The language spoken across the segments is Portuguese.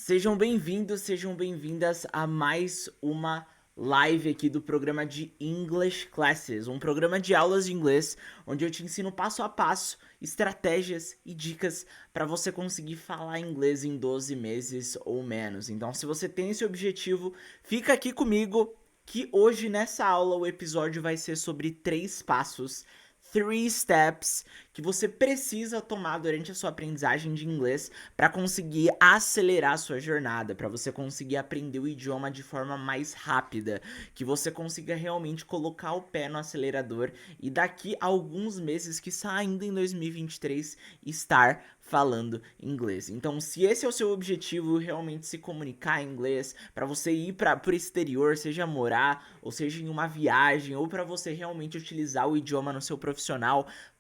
Sejam bem-vindos, sejam bem-vindas a mais uma live aqui do programa de English Classes, um programa de aulas de inglês onde eu te ensino passo a passo estratégias e dicas para você conseguir falar inglês em 12 meses ou menos. Então, se você tem esse objetivo, fica aqui comigo que hoje nessa aula o episódio vai ser sobre 3 passos. Three steps que você precisa tomar durante a sua aprendizagem de inglês para conseguir acelerar a sua jornada, para você conseguir aprender o idioma de forma mais rápida, que você consiga realmente colocar o pé no acelerador e daqui a alguns meses, que ainda em 2023, estar falando inglês. Então, se esse é o seu objetivo, realmente se comunicar em inglês, para você ir para o exterior, seja morar, ou seja em uma viagem, ou para você realmente utilizar o idioma no seu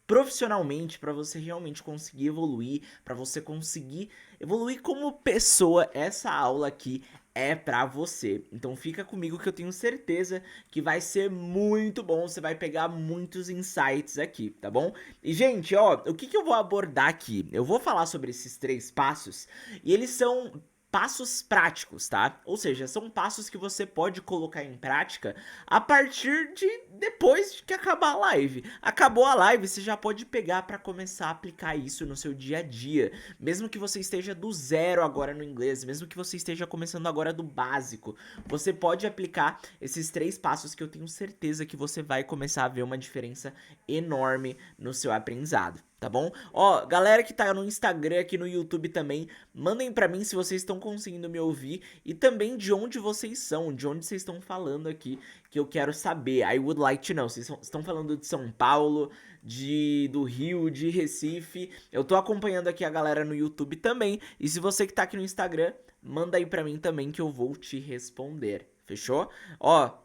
profissionalmente, para você realmente conseguir evoluir, para você conseguir evoluir como pessoa, essa aula aqui é pra você. Então fica comigo que eu tenho certeza que vai ser muito bom, você vai pegar muitos insights aqui, tá bom? E gente, ó, o que eu vou abordar aqui? Eu vou falar sobre esses 3 passos e eles são passos práticos, tá? Ou seja, são passos que você pode colocar em prática a partir de depois que acabar a live. Acabou a live, você já pode pegar para começar a aplicar isso no seu dia a dia. Mesmo que você esteja do zero agora no inglês, mesmo que você esteja começando agora do básico, você pode aplicar esses 3 passos que eu tenho certeza que você vai começar a ver uma diferença enorme no seu aprendizado. Tá bom? Ó, galera que tá no Instagram, aqui no YouTube também, mandem pra mim se vocês estão conseguindo me ouvir e também de onde vocês são, de onde vocês estão falando aqui, que eu quero saber. I would like to know. Vocês estão falando de São Paulo, do Rio, de Recife. Eu tô acompanhando aqui a galera no YouTube também. E se você que tá aqui no Instagram, manda aí pra mim também que eu vou te responder. Fechou? Ó,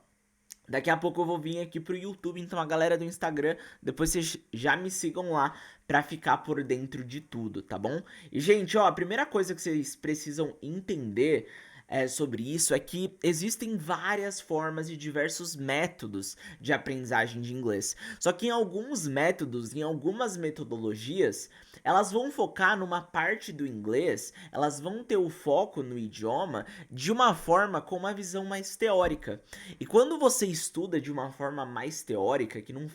daqui a pouco eu vou vir aqui pro YouTube, então a galera do Instagram, depois vocês já me sigam lá pra ficar por dentro de tudo, tá bom? E gente, ó, a primeira coisa que vocês precisam entender sobre isso é que existem várias formas e diversos métodos de aprendizagem de inglês. Só que em alguns métodos, em algumas metodologias, elas vão focar numa parte do inglês, elas vão ter o foco no idioma de uma forma com uma visão mais teórica. E quando você estuda de uma forma mais teórica, que não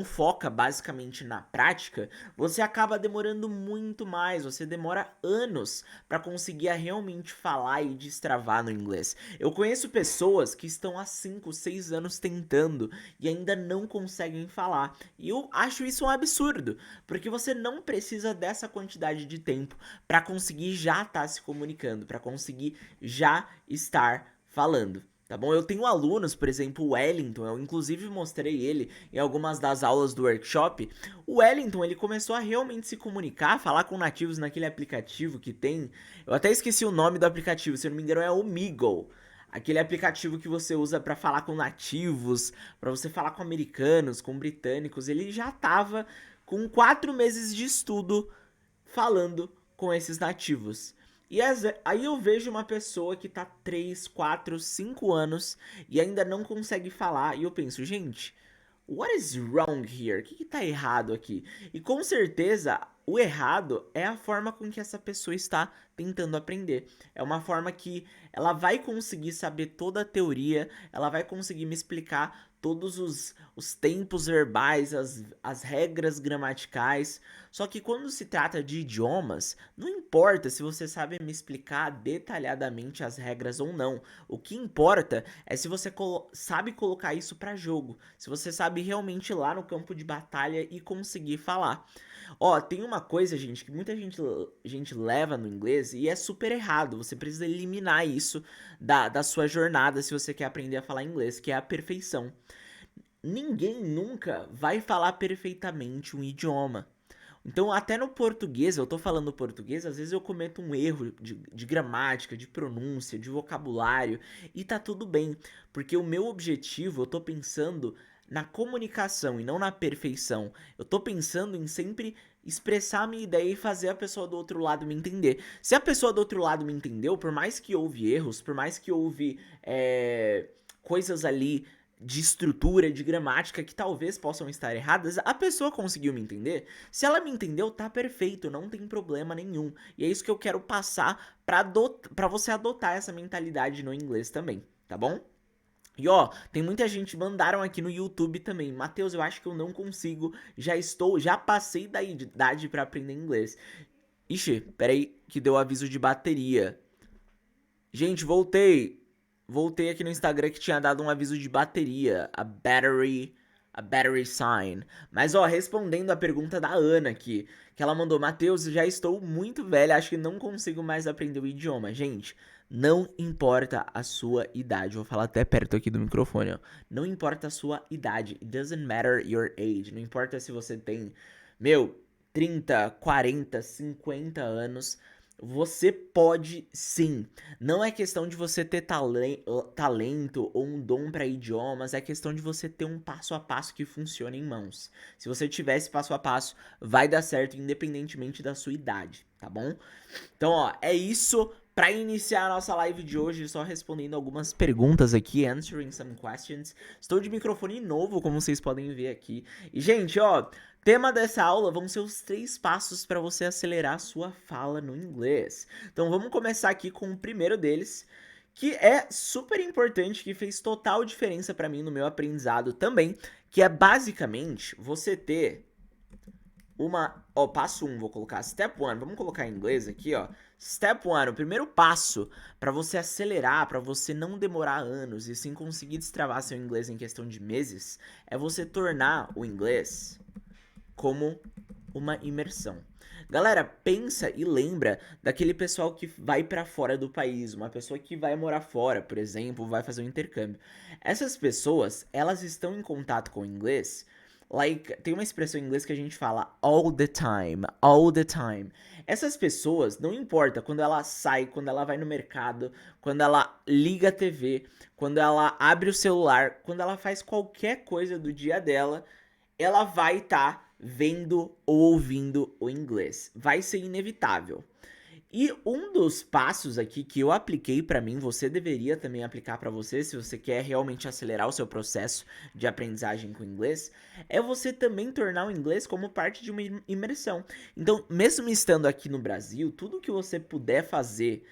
foca basicamente na prática, você acaba demorando muito mais, você demora anos para conseguir realmente falar e destravar no inglês. Eu conheço pessoas que estão há 5, 6 anos tentando e ainda não conseguem falar. E eu acho isso um absurdo, porque você não precisa dessa quantidade de tempo para conseguir já estar se comunicando, para conseguir já estar falando. Tá bom? Eu tenho alunos, por exemplo, o Wellington, eu inclusive mostrei ele em algumas das aulas do workshop. O Wellington, ele começou a realmente se comunicar, falar com nativos naquele aplicativo que tem. Eu até esqueci o nome do aplicativo, se eu não me engano é o Omegle. Aquele aplicativo que você usa para falar com nativos, para você falar com americanos, com britânicos. Ele já tava com 4 meses de estudo falando com esses nativos. E aí eu vejo uma pessoa que tá 3, 4, 5 anos e ainda não consegue falar. E eu penso, gente, what is wrong here? O que tá errado aqui? E com certeza, o errado é a forma com que essa pessoa está tentando aprender. É uma forma que ela vai conseguir saber toda a teoria, ela vai conseguir me explicar todos os tempos verbais, as regras gramaticais. Só que quando se trata de idiomas, não importa se você sabe me explicar detalhadamente as regras ou não. O que importa é se você sabe colocar isso para jogo, se você sabe realmente ir lá no campo de batalha e conseguir falar. Ó, tem uma coisa, gente, que muita gente leva no inglês e é super errado. Você precisa eliminar isso da sua jornada se você quer aprender a falar inglês, que é a perfeição. Ninguém nunca vai falar perfeitamente um idioma. Então, até no português, eu tô falando português, às vezes eu cometo um erro de gramática, de pronúncia, de vocabulário, e tá tudo bem, porque o meu objetivo, eu tô pensando na comunicação e não na perfeição. Eu tô pensando em sempre expressar a minha ideia e fazer a pessoa do outro lado me entender. Se a pessoa do outro lado me entendeu, por mais que houve erros, por mais que houve coisas ali de estrutura, de gramática que talvez possam estar erradas, a pessoa conseguiu me entender? Se ela me entendeu, tá perfeito, não tem problema nenhum. E é isso que eu quero passar pra você adotar essa mentalidade no inglês também, tá bom? E ó, tem muita gente mandaram aqui no YouTube também. Matheus, eu acho que eu não consigo. Já passei da idade pra aprender inglês. Ixi, peraí que deu aviso de bateria. Gente, voltei. Voltei aqui no Instagram que tinha dado um aviso de bateria. A battery sign. Mas ó, respondendo a pergunta da Ana aqui, que ela mandou: Matheus, já estou muito velha, acho que não consigo mais aprender o idioma. Gente, não importa a sua idade. Vou falar até perto aqui do microfone, ó. Não importa a sua idade. It doesn't matter your age. Não importa se você tem, 30, 40, 50 anos. Você pode sim. Não é questão de você ter talento ou um dom para idiomas, é questão de você ter um passo a passo que funcione em mãos. Se você tiver esse passo a passo, vai dar certo independentemente da sua idade, tá bom? Então, ó, é isso. Para iniciar a nossa live de hoje, só respondendo algumas perguntas aqui, answering some questions. Estou de microfone novo, como vocês podem ver aqui. E, gente, ó, tema dessa aula vão ser os 3 passos para você acelerar a sua fala no inglês. Então, vamos começar aqui com o primeiro deles, que é super importante, que fez total diferença para mim no meu aprendizado também, que é basicamente você ter passo 1, vou colocar step 1, vamos colocar em inglês aqui, ó. Step 1, o primeiro passo para você acelerar, para você não demorar anos e sim conseguir destravar seu inglês em questão de meses, é você tornar o inglês como uma imersão. Galera, pensa e lembra daquele pessoal que vai para fora do país, uma pessoa que vai morar fora, por exemplo, vai fazer um intercâmbio. Essas pessoas, elas estão em contato com o inglês. Tem uma expressão em inglês que a gente fala all the time, all the time. Essas pessoas, não importa quando ela sai, quando ela vai no mercado, quando ela liga a TV, quando ela abre o celular, quando ela faz qualquer coisa do dia dela, ela vai estar vendo ou ouvindo o inglês. Vai ser inevitável. E um dos passos aqui que eu apliquei pra mim, você deveria também aplicar pra você, se você quer realmente acelerar o seu processo de aprendizagem com o inglês, é você também tornar o inglês como parte de uma imersão. Então, mesmo estando aqui no Brasil, tudo que você puder fazer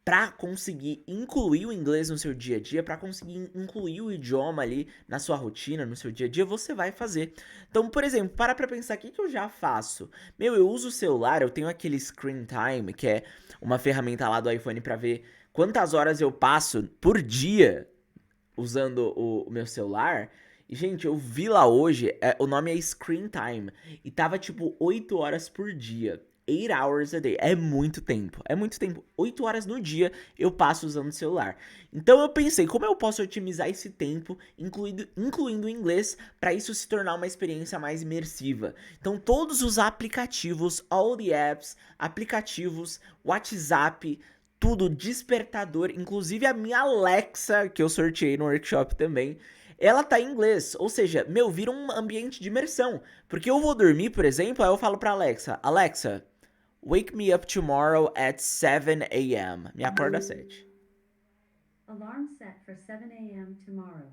para conseguir incluir o inglês no seu dia a dia, para conseguir incluir o idioma ali na sua rotina, no seu dia a dia, você vai fazer. Então, por exemplo, para pra pensar, o que eu já faço? Eu uso o celular, eu tenho aquele Screen Time, que é uma ferramenta lá do iPhone para ver quantas horas eu passo por dia usando o meu celular. E, gente, eu vi lá hoje, o nome é Screen Time, e tava tipo 8 horas por dia. 8 hours a day. É muito tempo. É muito tempo. 8 horas no dia eu passo usando o celular. Então eu pensei, como eu posso otimizar esse tempo, incluindo o inglês, para isso se tornar uma experiência mais imersiva. Então todos os aplicativos, all the apps, aplicativos, WhatsApp, tudo, despertador, inclusive a minha Alexa, que eu sorteei no workshop também, ela tá em inglês, ou seja, vira um ambiente de imersão, porque eu vou dormir, por exemplo, aí eu falo pra Alexa, Alexa, wake me up tomorrow at 7 a.m. Me acorda às 7. Alarm set for 7 a.m. tomorrow.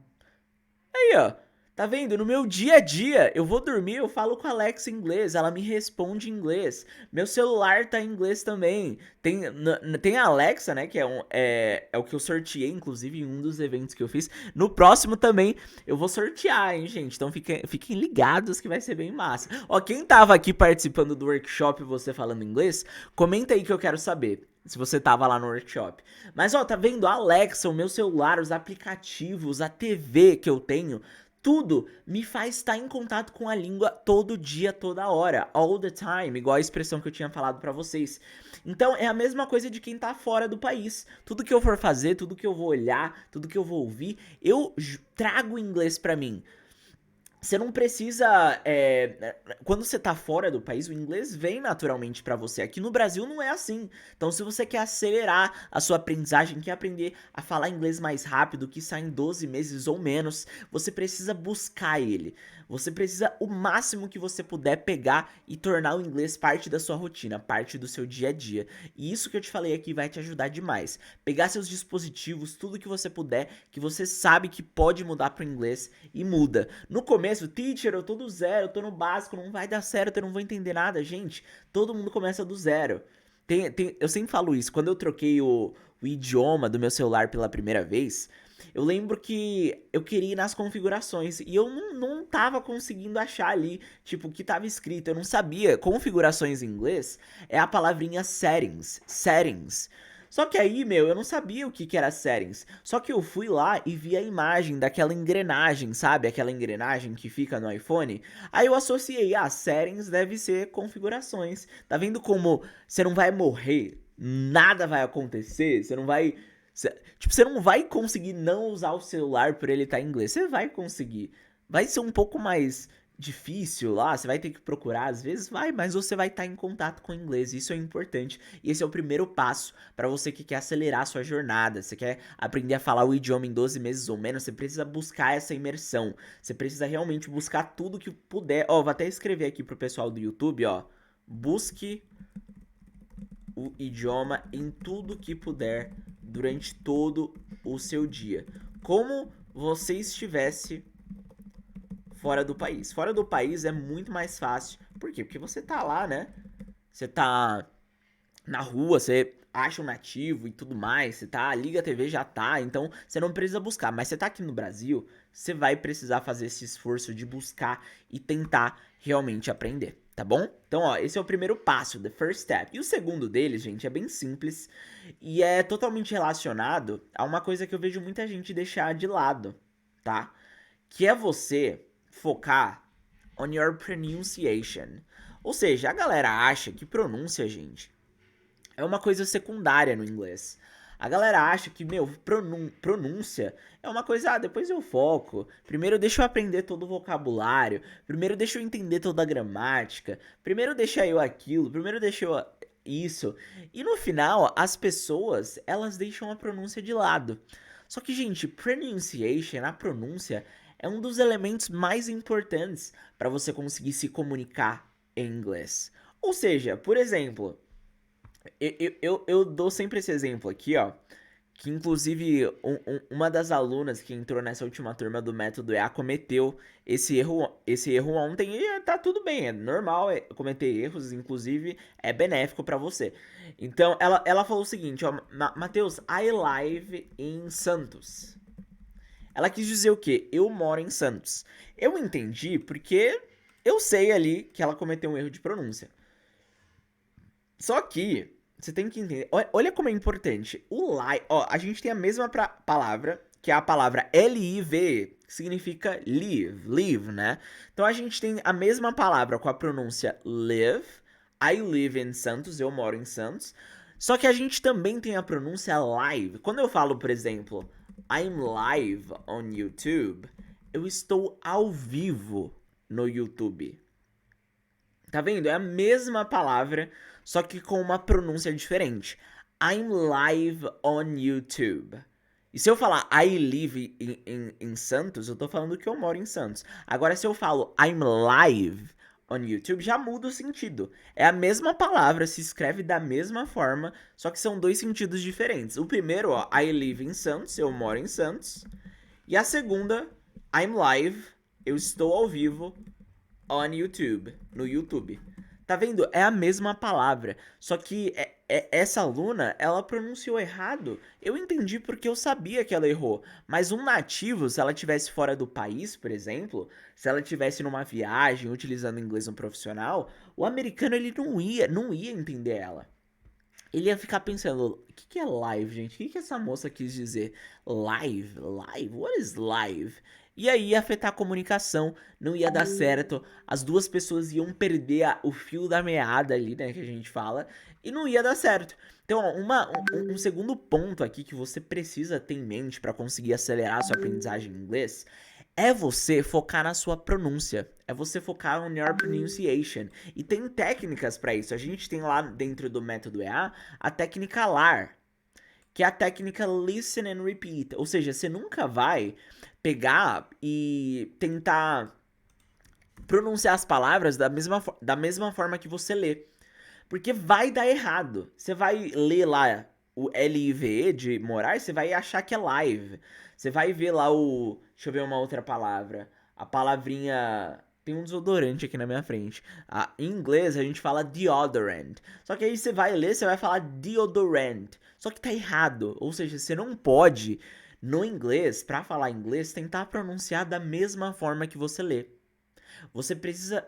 Aí, ó. Tá vendo? No meu dia a dia, eu vou dormir, eu falo com a Alexa em inglês, ela me responde em inglês. Meu celular tá em inglês também. Tem a Alexa, né, que é o que eu sorteei, inclusive, em um dos eventos que eu fiz. No próximo também eu vou sortear, hein, gente? Então fiquem ligados que vai ser bem massa. Ó, quem tava aqui participando do workshop, você falando inglês, comenta aí que eu quero saber. Se você tava lá no workshop. Mas, ó, tá vendo? A Alexa, o meu celular, os aplicativos, a TV que eu tenho, tudo me faz estar em contato com a língua todo dia, toda hora, all the time, igual a expressão que eu tinha falado pra vocês. Então é a mesma coisa de quem tá fora do país. Tudo que eu for fazer, tudo que eu vou olhar, tudo que eu vou ouvir, eu trago o inglês pra mim. Você não precisa. Quando você tá fora do país, o inglês vem naturalmente pra você. Aqui no Brasil não é assim. Então, se você quer acelerar a sua aprendizagem, quer aprender a falar inglês mais rápido, que sai em 12 meses ou menos, você precisa buscar ele. Você precisa o máximo que você puder pegar e tornar o inglês parte da sua rotina, parte do seu dia a dia. E isso que eu te falei aqui vai te ajudar demais. Pegar seus dispositivos, tudo que você puder, que você sabe que pode mudar pro inglês e muda. No começo, teacher, eu tô do zero, eu tô no básico, não vai dar certo, eu não vou entender nada. Gente, todo mundo começa do zero. Eu sempre falo isso, quando eu troquei o idioma do meu celular pela primeira vez, eu lembro que eu queria ir nas configurações e eu não tava conseguindo achar ali, tipo, o que tava escrito. Eu não sabia. Configurações em inglês é a palavrinha settings. Settings. Só que aí, meu, eu não sabia o que que era settings. Só que eu fui lá e vi a imagem daquela engrenagem, sabe? Aquela engrenagem que fica no iPhone. Aí eu associei, settings deve ser configurações. Tá vendo como você não vai morrer? Nada vai acontecer, você não vai. Tipo, você não vai conseguir não usar o celular por ele estar em inglês. Você vai conseguir. Vai ser um pouco mais difícil lá, você vai ter que procurar, às vezes vai, mas você vai estar em contato com o inglês, isso é importante. E esse é o primeiro passo para você que quer acelerar a sua jornada. Você quer aprender a falar o idioma em 12 meses ou menos, você precisa buscar essa imersão. Você precisa realmente buscar tudo que puder. Ó, vou até escrever aqui pro pessoal do YouTube, ó. Busque o idioma em tudo que puder durante todo o seu dia. Como você estivesse fora do país. Fora do país é muito mais fácil. Por quê? Porque você tá lá, né? Você tá na rua, você acha um nativo e tudo mais, você tá, liga a TV, já tá, então você não precisa buscar, mas você tá aqui no Brasil, você vai precisar fazer esse esforço de buscar e tentar realmente aprender, tá bom? Então, ó, esse é o primeiro passo, the first step. E o segundo deles, gente, é bem simples e é totalmente relacionado a uma coisa que eu vejo muita gente deixar de lado, tá? Que é você focar on your pronunciation. Ou seja, a galera acha que pronúncia, gente, é uma coisa secundária no inglês. A galera acha que, meu, pronúncia é uma coisa, depois eu foco. Primeiro deixa eu aprender todo o vocabulário. Primeiro deixa eu entender toda a gramática. Primeiro deixa eu aquilo. Primeiro deixa eu isso. E no final, as pessoas, elas deixam a pronúncia de lado. Só que, gente, pronunciation, a pronúncia, é um dos elementos mais importantes para você conseguir se comunicar em inglês. Ou seja, por exemplo, eu dou sempre esse exemplo aqui, ó. Que inclusive uma das alunas que entrou nessa última turma do método EA cometeu esse erro ontem e tá tudo bem, é normal cometer erros, inclusive é benéfico pra você. Então ela falou o seguinte, ó, Matheus, I live em Santos. Ela quis dizer o quê? Eu moro em Santos. Eu entendi porque eu sei ali que ela cometeu um erro de pronúncia. Só que você tem que entender. Olha como é importante. O live. Ó, a gente tem a mesma palavra, que é a palavra L-I-V, que significa live, live, né? Então a gente tem a mesma palavra com a pronúncia live. I live in Santos, eu moro em Santos. Só que a gente também tem a pronúncia live. Quando eu falo, por exemplo, I'm live on YouTube, eu estou ao vivo no YouTube. Tá vendo? É a mesma palavra, só que com uma pronúncia diferente. I'm live on YouTube. E se eu falar I live em Santos, eu tô falando que eu moro em Santos. Agora, se eu falo I'm live on YouTube, já muda o sentido. É a mesma palavra, se escreve da mesma forma, só que são dois sentidos diferentes. O primeiro, ó, I live in Santos, eu moro em Santos. E a segunda, I'm live, eu estou ao vivo on YouTube, no YouTube. Tá vendo? É a mesma palavra, só que essa aluna, ela pronunciou errado. Eu entendi porque eu sabia que ela errou, mas um nativo, se ela tivesse fora do país, por exemplo, se ela tivesse numa viagem utilizando inglês no profissional, o americano ele não ia entender ela. Ele ia ficar pensando, o que é live, gente? O que essa moça quis dizer? Live? Live? What is live? E aí ia afetar a comunicação, não ia dar certo, as duas pessoas iam perder o fio da meada ali, né, que a gente fala, e não ia dar certo. Então, ó, um segundo ponto aqui que você precisa ter em mente para conseguir acelerar a sua aprendizagem em inglês é você focar na sua pronúncia, é você focar on your pronunciation. E tem técnicas para isso. A gente tem lá dentro do método EA a técnica LAR, que é a técnica listen and repeat. Ou seja, você nunca vai pegar e tentar pronunciar as palavras da mesma forma que você lê. Porque vai dar errado. Você vai ler lá o LIVE de Moraes, você vai achar que é live. Você vai ver lá o. Deixa eu ver uma outra palavra. A palavrinha. Tem um desodorante aqui na minha frente. Em inglês a gente fala deodorant. Só que aí você vai ler, você vai falar deodorant. Só que tá errado. Ou seja, você não pode, no inglês, pra falar inglês, tentar pronunciar da mesma forma que você lê. Você precisa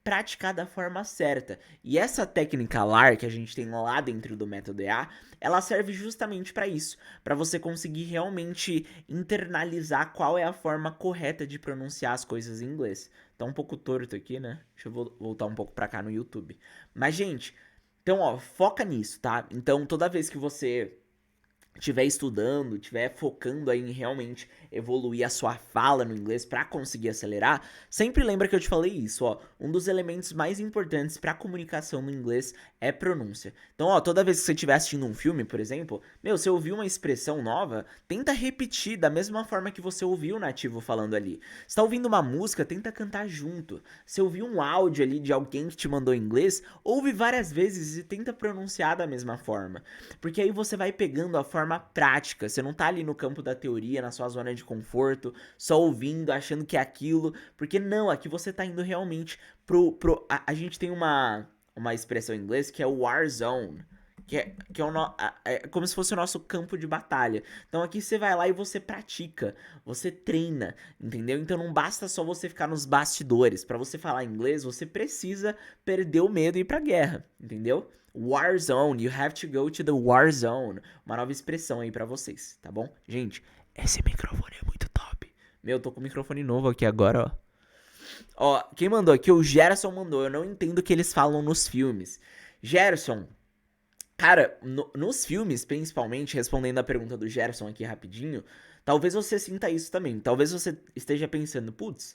praticar da forma certa. E essa técnica LAR que a gente tem lá dentro do método EA, ela serve justamente para isso, para você conseguir realmente internalizar qual é a forma correta de pronunciar as coisas em inglês. Tá um pouco torto aqui, né? Deixa eu voltar um pouco para cá no YouTube. Mas gente, então ó, foca nisso, tá? Então toda vez que você estiver estudando, estiver focando aí em realmente evoluir a sua fala no inglês para conseguir acelerar, sempre lembra que eu te falei isso, ó. Um dos elementos mais importantes para comunicação no inglês é pronúncia. Então, ó, toda vez que você estiver assistindo um filme, por exemplo, você ouviu uma expressão nova, tenta repetir da mesma forma que você ouviu o nativo falando ali. Você tá ouvindo uma música, tenta cantar junto. Se ouviu um áudio ali de alguém que te mandou em inglês, ouve várias vezes e tenta pronunciar da mesma forma. Porque aí você vai pegando a forma prática, você não tá ali no campo da teoria, na sua zona de conforto, só ouvindo, achando que é aquilo, porque não, aqui você tá indo realmente a gente tem uma expressão em inglês que é o war zone, é como se fosse o nosso campo de batalha. Então aqui você vai lá e você pratica, você treina, entendeu? Então não basta só você ficar nos bastidores. Para você falar inglês, você precisa perder o medo e ir pra guerra, entendeu? War zone, you have to go to the war zone. Uma nova expressão aí pra vocês, tá bom? Gente, esse microfone é muito top. Meu, eu tô com um microfone novo aqui agora, ó. Ó, quem mandou aqui? O Gerson mandou. Eu não entendo o que eles falam nos filmes. Gerson, cara, nos filmes, principalmente, respondendo a pergunta do Gerson aqui rapidinho, talvez você sinta isso também. Talvez você esteja pensando, putz,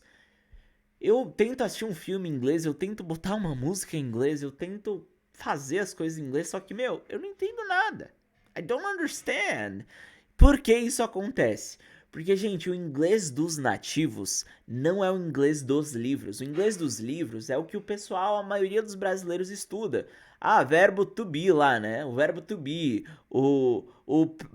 eu tento assistir um filme em inglês, eu tento botar uma música em inglês, eu tento fazer as coisas em inglês, só que, eu não entendo nada. I don't understand. Por que isso acontece? Porque, gente, o inglês dos nativos não é o inglês dos livros. O inglês dos livros é o que o pessoal, a maioria dos brasileiros estuda. Verbo to be lá, né? O verbo to be, o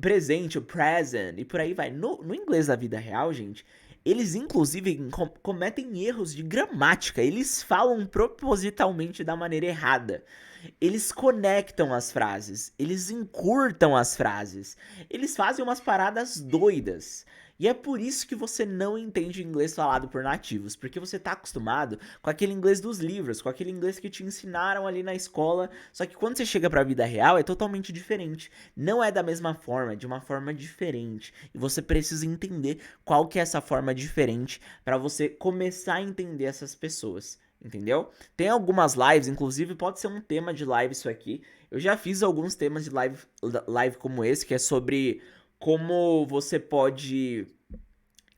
presente, o present, e por aí vai. No inglês da vida real, gente, eles inclusive cometem erros de gramática. Eles falam propositalmente da maneira errada. Eles conectam as frases, eles encurtam as frases, eles fazem umas paradas doidas. E é por isso que você não entende inglês falado por nativos, porque você tá acostumado com aquele inglês dos livros, com aquele inglês que te ensinaram ali na escola, só que quando você chega pra vida real é totalmente diferente. Não é da mesma forma, é de uma forma diferente. E você precisa entender qual que é essa forma diferente pra você começar a entender essas pessoas. Entendeu? Tem algumas lives, inclusive pode ser um tema de live isso aqui. Eu já fiz alguns temas de live como esse, que é sobre como você pode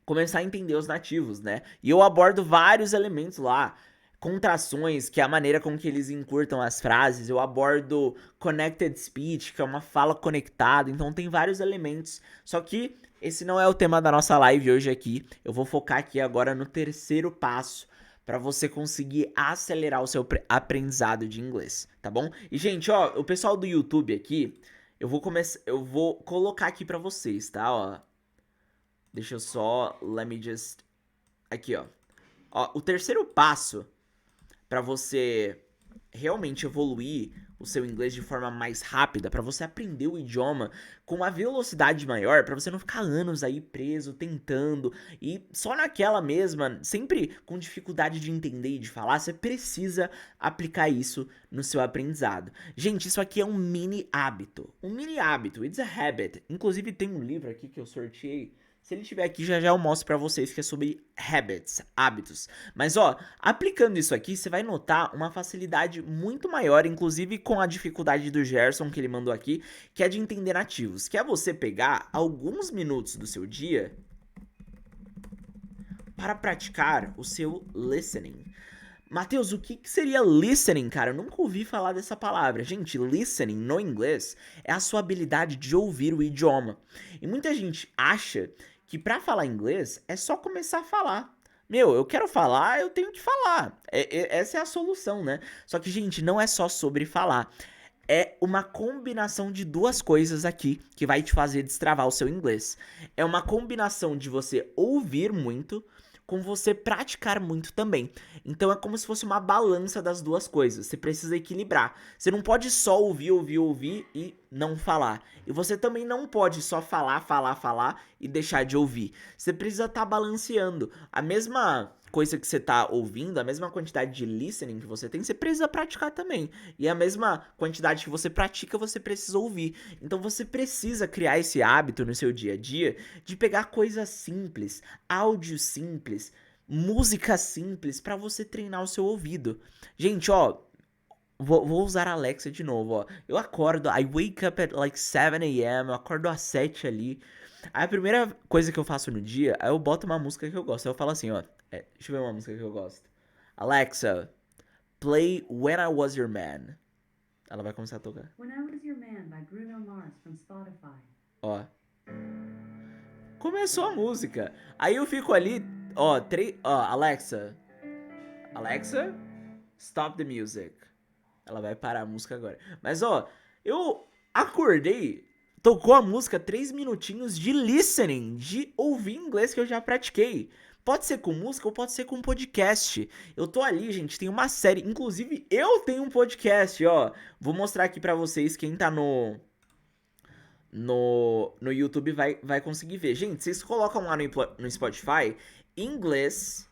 começar a entender os nativos, né? E eu abordo vários elementos lá. Contrações, que é a maneira com que eles encurtam as frases. Eu abordo connected speech, que é uma fala conectada. Então tem vários elementos. Só que esse não é o tema da nossa live hoje aqui. Eu vou focar aqui agora no terceiro passo para você conseguir acelerar o seu aprendizado de inglês, tá bom? E gente, ó, o pessoal do YouTube aqui, eu vou colocar aqui para vocês, tá? Ó, deixa eu só, let me just, aqui, ó. Ó, o terceiro passo para você realmente evoluir o seu inglês de forma mais rápida, para você aprender o idioma com uma velocidade maior, para você não ficar anos aí preso, tentando, e só naquela mesma, sempre com dificuldade de entender e de falar, você precisa aplicar isso no seu aprendizado. Gente, isso aqui é um mini hábito, it's a habit. Inclusive tem um livro aqui que eu sorteei. Se ele estiver aqui, já eu mostro pra vocês que é sobre habits, hábitos. Mas, ó, aplicando isso aqui, você vai notar uma facilidade muito maior, inclusive com a dificuldade do Gerson que ele mandou aqui, que é de entender nativos. Que é você pegar alguns minutos do seu dia para praticar o seu listening. Matheus, o que seria listening, cara? Eu nunca ouvi falar dessa palavra. Gente, listening no inglês é a sua habilidade de ouvir o idioma. E muita gente acha que pra falar inglês é só começar a falar. Meu, eu quero falar, eu tenho que falar. Essa é a solução, né? Só que, gente, não é só sobre falar. É uma combinação de duas coisas aqui que vai te fazer destravar o seu inglês. É uma combinação de você ouvir muito com você praticar muito também. Então é como se fosse uma balança das duas coisas. Você precisa equilibrar. Você não pode só ouvir, ouvir, ouvir e não falar. E você também não pode só falar, falar, falar e deixar de ouvir. Você precisa estar balanceando. A mesma coisa que você tá ouvindo, a mesma quantidade de listening que você tem, você precisa praticar também. E a mesma quantidade que você pratica, você precisa ouvir. Então você precisa criar esse hábito no seu dia a dia de pegar coisas simples, áudio simples, música simples pra você treinar o seu ouvido. Gente, ó, vou usar a Alexa de novo, ó. Eu acordo, I wake up at like 7 a.m., eu acordo às 7 ali. Aí a primeira coisa que eu faço no dia, aí eu boto uma música que eu gosto. Aí eu falo assim, ó, deixa eu ver uma música que eu gosto. Alexa, play When I Was Your Man. Ela vai começar a tocar. When I Was Your Man by Bruno Mars from Spotify. Ó. Começou a música. Aí eu fico ali, ó, Alexa. Alexa, stop the music. Ela vai parar a música agora. Mas, ó, eu acordei, tocou a música 3 minutinhos de listening, de ouvir inglês que eu já pratiquei. Pode ser com música ou pode ser com podcast. Eu tô ali, gente, tem uma série. Inclusive, eu tenho um podcast, ó. Vou mostrar aqui pra vocês, quem tá no YouTube vai conseguir ver. Gente, vocês colocam lá no Spotify, inglês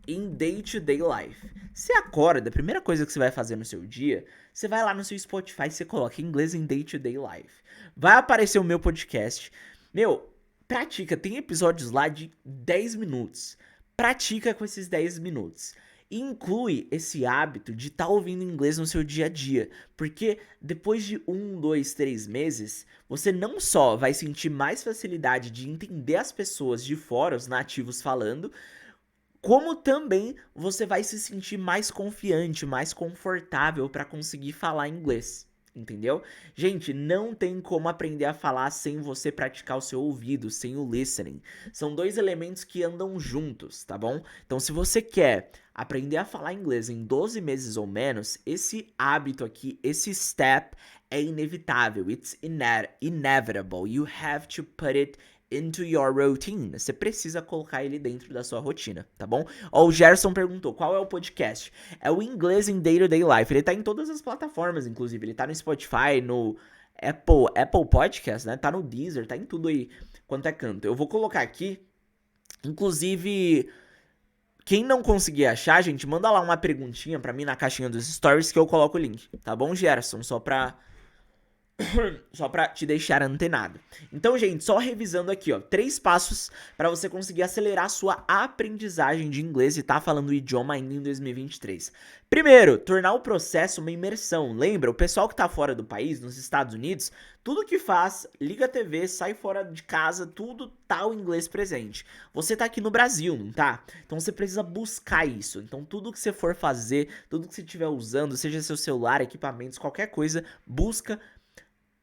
in day-to-day life. Você acorda, a primeira coisa que você vai fazer no seu dia, você vai lá no seu Spotify e você coloca inglês in day-to-day life. Vai aparecer o meu podcast. Meu, pratica, tem episódios lá de 10 minutos. Pratica com esses 10 minutos. Inclui esse hábito de estar ouvindo inglês no seu dia a dia, porque depois de 1, 2, 3 meses, você não só vai sentir mais facilidade de entender as pessoas de fora, os nativos falando, como também você vai se sentir mais confiante, mais confortável para conseguir falar inglês. Entendeu? Gente, não tem como aprender a falar sem você praticar o seu ouvido, sem o listening. São dois elementos que andam juntos, tá bom? Então, se você quer aprender a falar inglês em 12 meses ou menos, esse hábito aqui, esse step é inevitável. It's inevitable. You have to put it into your routine. Você precisa colocar ele dentro da sua rotina, tá bom? Ó, o Gerson perguntou, qual é o podcast? É o Inglês in Day-to-Day Life. Ele tá em todas as plataformas, inclusive. Ele tá no Spotify, no Apple Podcast, né? Tá no Deezer, tá em tudo aí quanto é canto. Eu vou colocar aqui, inclusive, quem não conseguir achar, gente, manda lá uma perguntinha pra mim na caixinha dos stories que eu coloco o link, tá bom, Gerson? Só pra te deixar antenado. Então, gente, só revisando aqui, ó, 3 passos para você conseguir acelerar a sua aprendizagem de inglês e tá falando o idioma ainda em 2023. Primeiro, tornar o processo uma imersão. Lembra, o pessoal que tá fora do país, nos Estados Unidos, tudo que faz, liga a TV, sai fora de casa, tudo tá o inglês presente. Você tá aqui no Brasil, não tá? Então você precisa buscar isso. Então tudo que você for fazer, tudo que você estiver usando, seja seu celular, equipamentos, qualquer coisa, busca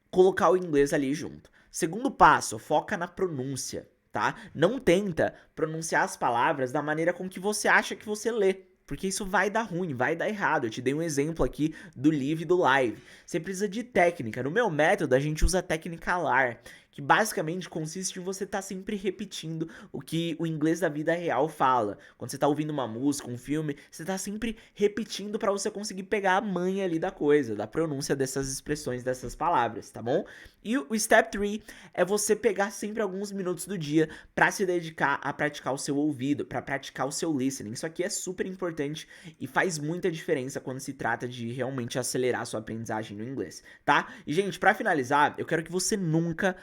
colocar o inglês ali junto. Segundo passo, foca na pronúncia, tá? Não tenta pronunciar as palavras da maneira com que você acha que você lê, porque isso vai dar ruim, vai dar errado. Eu te dei um exemplo aqui do live e do live. Você precisa de técnica. No meu método, a gente usa a técnica LAR, que basicamente consiste em você estar sempre repetindo o que o inglês da vida real fala. Quando você tá ouvindo uma música, um filme, você tá sempre repetindo para você conseguir pegar a manha ali da coisa, da pronúncia dessas expressões, dessas palavras, tá bom? E o step 3 é você pegar sempre alguns minutos do dia para se dedicar a praticar o seu ouvido, para praticar o seu listening. Isso aqui é super importante e faz muita diferença quando se trata de realmente acelerar a sua aprendizagem no inglês, tá? E, gente, para finalizar, eu quero que você nunca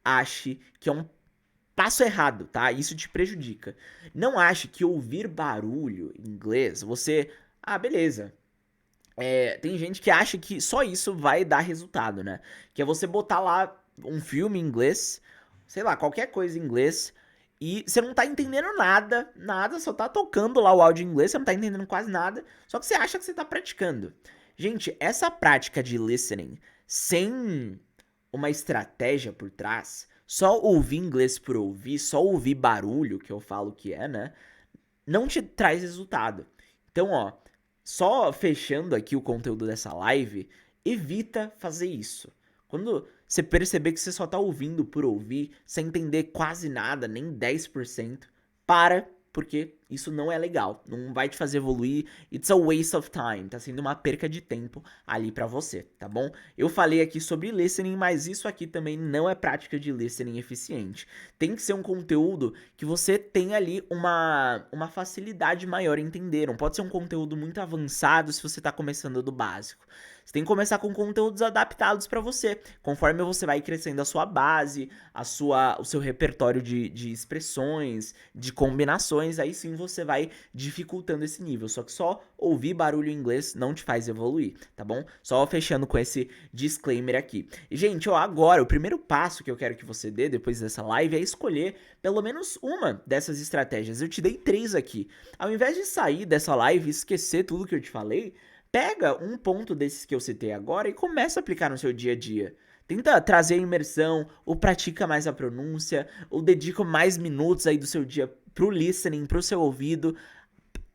ache que é um passo errado, tá? Isso te prejudica. Não ache que ouvir barulho em inglês, beleza. Tem gente que acha que só isso vai dar resultado, né? Que é você botar lá um filme em inglês, sei lá, qualquer coisa em inglês, e você não tá entendendo nada, só tá tocando lá o áudio em inglês, você não tá entendendo quase nada, só que você acha que você tá praticando. Gente, essa prática de listening sem uma estratégia por trás, só ouvir inglês por ouvir, só ouvir barulho, que eu falo que é, né? Não te traz resultado. Então, ó, só fechando aqui o conteúdo dessa live, evita fazer isso. Quando você perceber que você só tá ouvindo por ouvir, sem entender quase nada, nem 10%, para, porque isso não é legal, não vai te fazer evoluir, it's a waste of time, tá sendo uma perca de tempo ali pra você, tá bom? Eu falei aqui sobre listening, mas isso aqui também não é prática de listening eficiente. Tem que ser um conteúdo que você tem ali uma facilidade maior em entender, não pode ser um conteúdo muito avançado se você tá começando do básico. Você tem que começar com conteúdos adaptados para você. Conforme você vai crescendo a sua base, o seu repertório de expressões, de combinações, aí sim você vai dificultando esse nível. Só que só ouvir barulho em inglês não te faz evoluir, tá bom? Só fechando com esse disclaimer aqui. E, gente, ó, agora, o primeiro passo que eu quero que você dê depois dessa live é escolher pelo menos uma dessas estratégias. Eu te dei 3 aqui. Ao invés de sair dessa live e esquecer tudo que eu te falei, pega um ponto desses que eu citei agora e começa a aplicar no seu dia a dia. Tenta trazer a imersão, ou pratica mais a pronúncia, ou dedica mais minutos aí do seu dia pro listening, pro seu ouvido.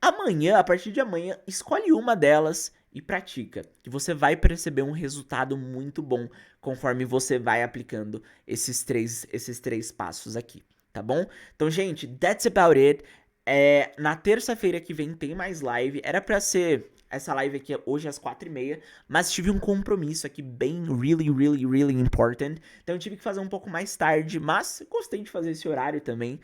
Amanhã, a partir de amanhã, escolhe uma delas e pratica, que você vai perceber um resultado muito bom conforme você vai aplicando esses três passos aqui, tá bom? Então, gente, that's about it. Na terça-feira que vem tem mais live. Era pra ser essa live aqui hoje às 4h30, mas tive um compromisso aqui bem really important. Então eu tive que fazer um pouco mais tarde, mas gostei de fazer esse horário também.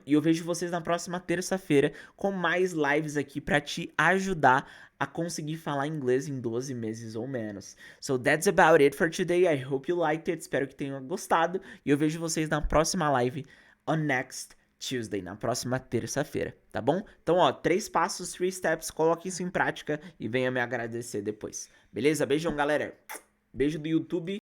E eu vejo vocês na próxima terça-feira com mais lives aqui pra te ajudar a conseguir falar inglês em 12 meses ou menos. So that's about it for today. I hope you liked it. Espero que tenham gostado. E eu vejo vocês na próxima live on next Tuesday, na próxima terça-feira, tá bom? Então, ó, 3 passos, 3 steps, coloque isso em prática e venha me agradecer depois. Beleza? Beijão, galera. Beijo do YouTube.